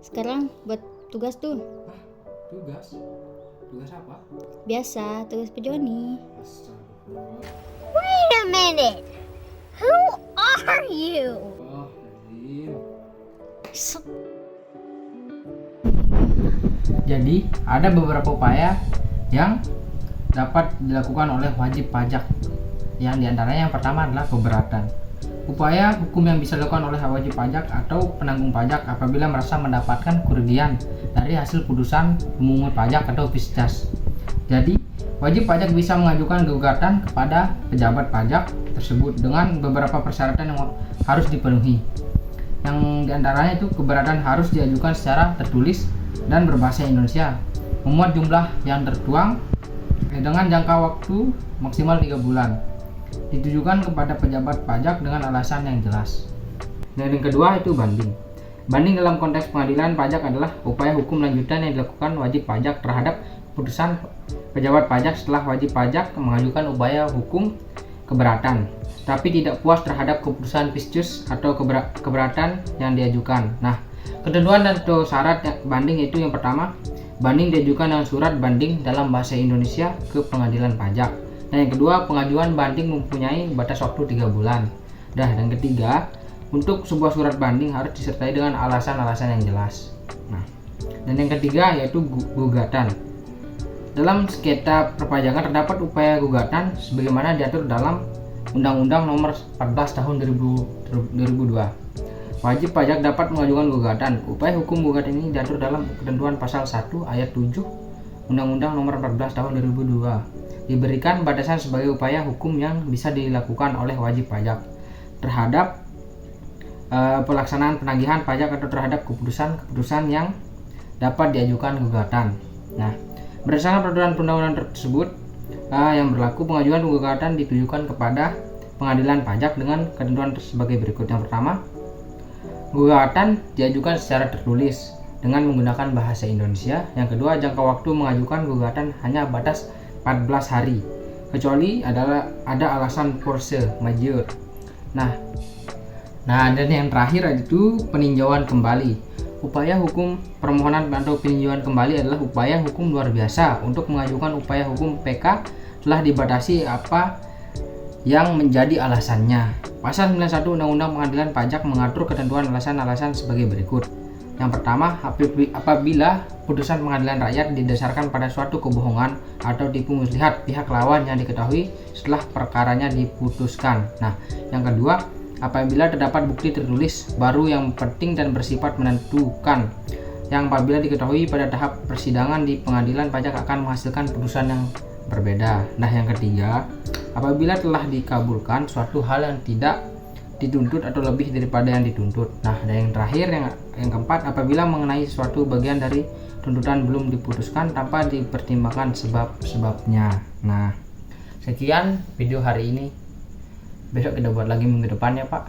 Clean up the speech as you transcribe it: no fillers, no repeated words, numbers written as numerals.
Sekarang buat tugas tuh. Hah? Tugas? Tugas apa? Biasa, tugas Pak Joni. Astagfirullah. Wait a minute. Who are you? Oh, Nadine. Jadi, ada beberapa upaya yang dapat dilakukan oleh wajib pajak. Yang diantaranya yang pertama adalah pemberatan. Upaya hukum yang bisa dilakukan oleh wajib pajak atau penanggung pajak apabila merasa mendapatkan kerugian dari hasil putusan pemungut pajak atau PISDAS. Jadi, wajib pajak bisa mengajukan gugatan kepada pejabat pajak tersebut dengan beberapa persyaratan yang harus dipenuhi. Yang diantaranya itu keberatan harus diajukan secara tertulis dan berbahasa Indonesia, memuat jumlah yang tertuang dengan jangka waktu maksimal 3 bulan, ditujukan kepada pejabat pajak dengan alasan yang jelas. Dan yang kedua itu banding. Banding dalam konteks pengadilan pajak adalah upaya hukum lanjutan yang dilakukan wajib pajak terhadap putusan pejabat pajak setelah wajib pajak mengajukan upaya hukum keberatan, tapi tidak puas terhadap keputusan PISDAS atau keberatan yang diajukan. Nah, ketentuan dan syarat banding itu yang pertama, banding diajukan dengan surat banding dalam bahasa Indonesia ke pengadilan pajak. Dan yang kedua, pengajuan banding mempunyai batas waktu 3 bulan. Dan ketiga, untuk sebuah surat banding harus disertai dengan alasan-alasan yang jelas. Nah, dan yang ketiga yaitu gugatan. Dalam sengketa perpajakan terdapat upaya gugatan sebagaimana diatur dalam Undang-Undang Nomor 14 Tahun 2002. Wajib pajak dapat mengajukan gugatan. Upaya hukum gugatan ini diatur dalam ketentuan pasal 1 ayat 7 Undang-Undang Nomor 14 Tahun 2002. Diberikan batasan sebagai upaya hukum yang bisa dilakukan oleh wajib pajak terhadap pelaksanaan penagihan pajak atau terhadap keputusan yang dapat diajukan gugatan. Nah, berdasarkan peraturan perundang-undangan tersebut yang berlaku, pengajuan gugatan ditujukan kepada pengadilan pajak dengan ketentuan sebagai berikut. Yang pertama, gugatan diajukan secara tertulis dengan menggunakan bahasa Indonesia. Yang kedua, jangka waktu mengajukan gugatan hanya batas 14 hari, kecuali ada alasan force majeure. Nah, dan yang terakhir itu peninjauan kembali. Upaya hukum permohonan atau peninjauan kembali adalah upaya hukum luar biasa untuk mengajukan upaya hukum PK telah dibatasi apa yang menjadi alasannya. Pasal 91 Undang-Undang Pengadilan Pajak mengatur ketentuan alasan-alasan sebagai berikut. Yang pertama, apabila putusan pengadilan rakyat didasarkan pada suatu kebohongan atau tipu muslihat pihak lawan yang diketahui setelah perkaranya diputuskan. Nah, yang kedua, apabila terdapat bukti tertulis baru yang penting dan bersifat menentukan, yang apabila diketahui pada tahap persidangan di pengadilan pajak akan menghasilkan putusan yang berbeda. Nah, yang ketiga, apabila telah dikabulkan suatu hal yang tidak dituntut atau lebih daripada yang dituntut. Nah, dan yang terakhir yang keempat, apabila mengenai suatu bagian dari tuntutan belum diputuskan tanpa dipertimbangkan sebab-sebabnya. Nah, sekian video hari ini. Besok kita buat lagi minggu depan ya Pak.